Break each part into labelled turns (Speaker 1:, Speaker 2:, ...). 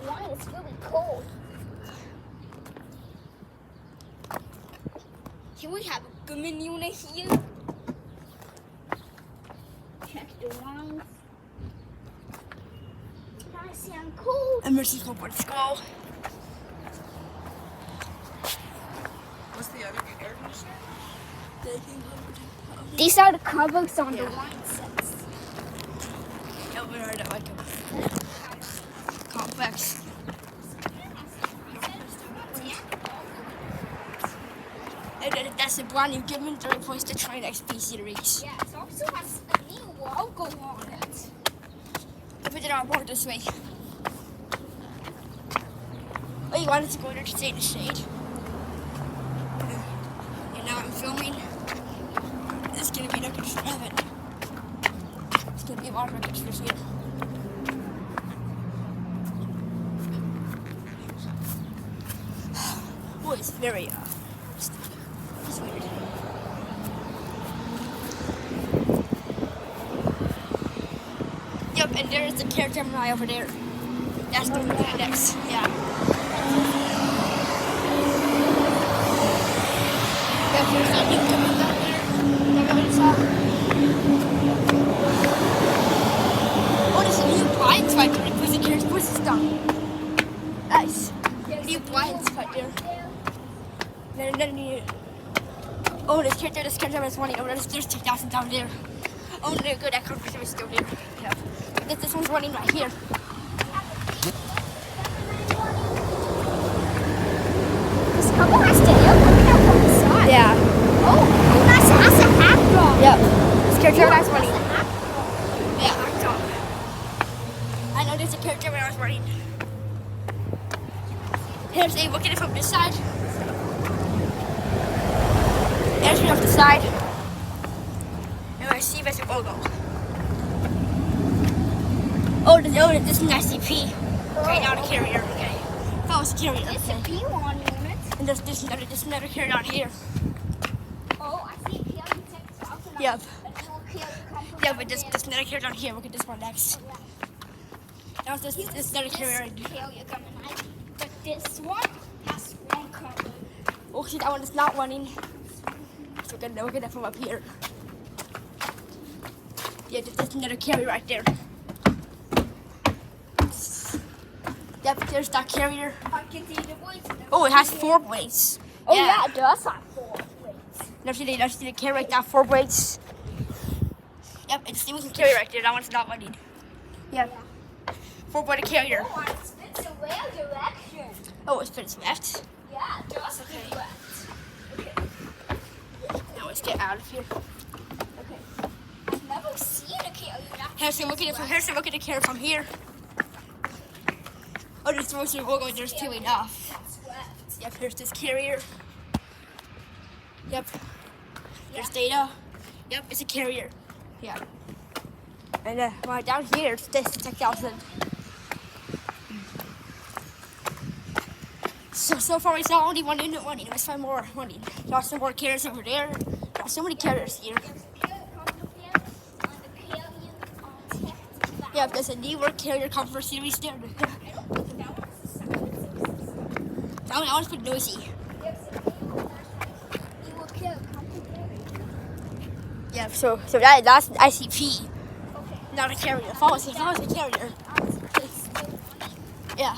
Speaker 1: wine is really cold. Here we have a Goodman unit here. Check the wines. Nice and cool.
Speaker 2: Emergency Corporate School.
Speaker 3: What's the other air conditioner?
Speaker 1: These are the covers on the wine sets.
Speaker 2: Yeah, we heard it like a complex. And then that's the brand new Goodman 3 to Train XP series.
Speaker 1: Yeah, it also has a new logo on it.
Speaker 2: If we did our board this way. Oh, you wanted to go there to stay in the shade. And now I'm filming. It's gonna be no good for heaven. It's gonna be a lot of records for here. Boy, it's very it's weird. Yep, and there's the Care Gemini over there. That's the index. Yeah. Yep, there's that new Gemini down there. Everybody saw. Oh, there's a new blinds right there. Where's the Care's voice done? Nice. New blinds right there. Then you. Oh, this Care Gemini is running over there. There's 2,000 down there. Oh, they're good. That compressor is still there. Yeah. This one's running right here.
Speaker 1: This couple has to air out from the side.
Speaker 2: Yeah.
Speaker 1: Oh, that's a hack dog.
Speaker 2: Yep. This character
Speaker 1: That's
Speaker 2: running.
Speaker 1: a hack dog.
Speaker 2: Yeah, I saw. I know there's a character when I was running. Here's a look at it from this side. There's me off the side. And I see there's a logo. Oh, this is an ICP. Okay, now the carrier. Okay. That was a carrier.
Speaker 1: It's a P1 unit.
Speaker 2: And there's another carrier down here.
Speaker 1: Oh, I see a PL10,000.
Speaker 2: Yep. Yeah, but
Speaker 1: this
Speaker 2: this another carrier down here. Look at this one next. Now this another carrier.
Speaker 1: But this one has one cover.
Speaker 2: Oh, see, that one is not running. So we're gonna look at it from up here. Yeah, there's another carrier right there. Yep, there's that carrier.
Speaker 1: I can see the blades.
Speaker 2: Oh, it has 4 blades.
Speaker 1: Oh yeah, it does have 4 blades.
Speaker 2: Now see the carrier right now, 4 blades. Yep, it's the carrier right there. That one's not running. Yep. 4-bladed carrier.
Speaker 1: Oh, it spins in rare direction.
Speaker 2: Oh, it spins left.
Speaker 1: Yeah, it does spin left. Okay.
Speaker 2: Now let's get out of here.
Speaker 1: Okay. I've never seen a carrier that
Speaker 2: Here's a look at the carrier from here. Oh, there's most of the logo. There's 2 enough.
Speaker 1: that's left.
Speaker 2: Yep, here's this carrier. Yep. There's data. Yep, it's a carrier. Yeah. And right down here, it's this 6,000. So far we saw only 1 unit running. Let's find more running. There's some more carriers over there. There's so many carriers here. Yep, there's a newer carrier comfort series there. That one's pretty noisy. Yeah, so that's an ICP, not a carrier. If I was a carrier. Yeah.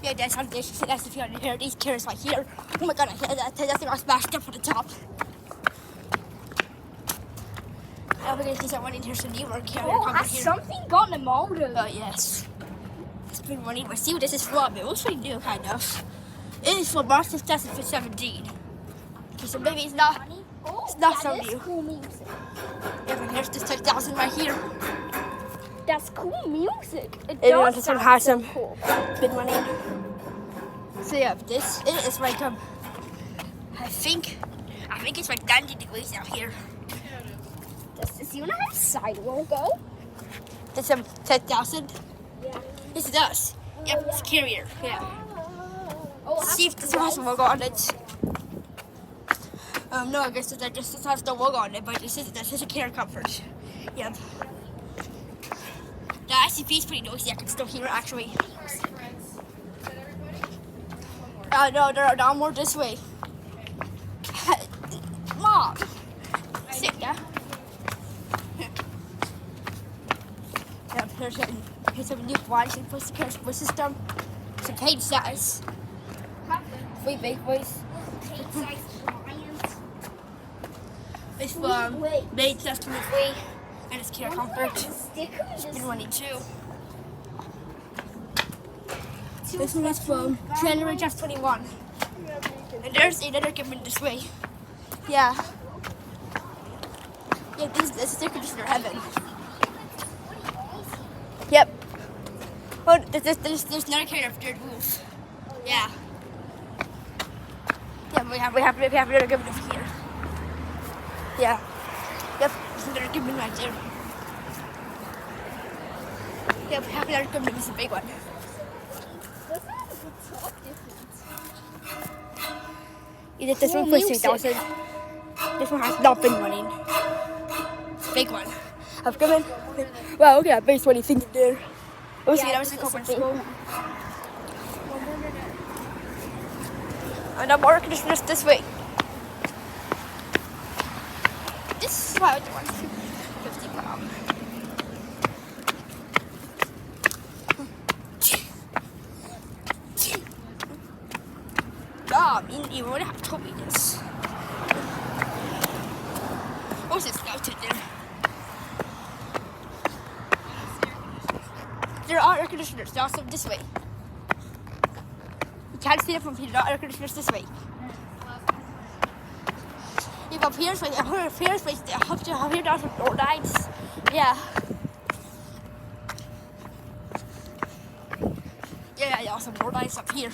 Speaker 2: Yeah, that's on this. That's the carrier here. These carriers right here. Oh my god, that's thing I smashed up from the top. Now we're gonna see someone in here, some newer carrier
Speaker 1: Oh,
Speaker 2: comfort
Speaker 1: has
Speaker 2: here.
Speaker 1: something got the motor?
Speaker 2: Oh yes. It's been running. Let's see what this is from. It looks pretty new, kind of. It is from March 2017. Okay, so maybe it's not.
Speaker 1: Oh,
Speaker 2: It's not
Speaker 1: that
Speaker 2: so
Speaker 1: is
Speaker 2: new.
Speaker 1: cool music.
Speaker 2: Yeah, but here's this 10,000 right here.
Speaker 1: That's cool music. It
Speaker 2: Yeah,
Speaker 1: does
Speaker 2: this
Speaker 1: sound
Speaker 2: one has
Speaker 1: so
Speaker 2: some
Speaker 1: cool.
Speaker 2: been running. So yeah, this it is like I think it's like 90 degrees out here.
Speaker 1: Does this unit have side logo?
Speaker 2: It's 10,000.
Speaker 1: Yeah.
Speaker 2: Yes, it does. Yep, it's a carrier. Yeah.
Speaker 1: Oh,
Speaker 2: See if this one has a logo on it. No, I guess that just has no logo on it, but this is a carrier comfort. Yep. The SCP is pretty noisy. I can still hear it actually. No, they're more this way. Mom, sit, yeah. Yeah, here's a new watch and Pussycat support system. Some page size. 3 big boys. It's from May 2023 and it's Care Comfort. It's been running too. This one is from January 21. And there's another given this way. Yeah. Yeah, this is air conditioner heaven. Yep. Oh, there's another kind of dirt roof. Yeah. Yeah, we have another given over here. Yeah. Yep, there's another given right there. Yep, we have another given. It's a big one. This one for 3,000. This one has not been running. Big one. I've given. Well, okay, I based anything in there. Oh, see, that was a conference school. And I'm more conditioners this way. This is why I want 50 pounds. You would have told me this. What's this scouted there? There are air conditioners. They're also this way. You can't see them from here. There are air conditioners this way. You go up here's place. Here's place. Up here down some door lights. Yeah. Yeah, some door lights up here.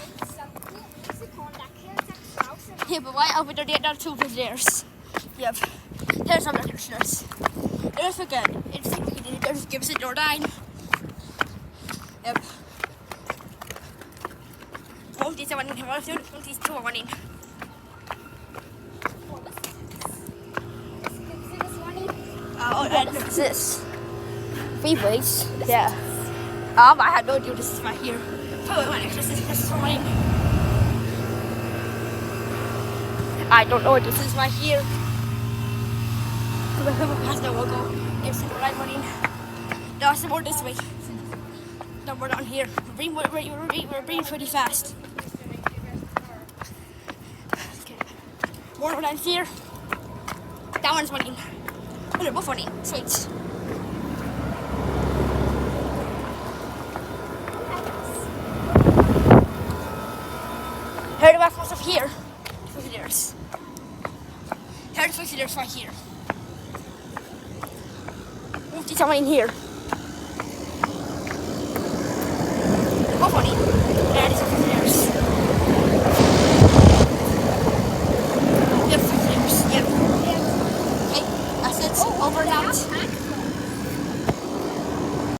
Speaker 2: Yeah, but why over there they are 2 visitors? Yep. There's some air conditioners. There's a good. There's Gibson door line. Yep. Both these are running. Both these 2 are running. Oh, and this. 3 ways. Yeah. I had no idea this is right here. Oh, wait, this is running. I don't know what this is right here. Has no logo. Gives it the right money. There's some more this way. No more down here. We're bringing pretty fast. Okay. More down here. That one's running. Oh, they're both running. Sweet. Heard about most of here. Visitors. Heard visitors right here. These are in here.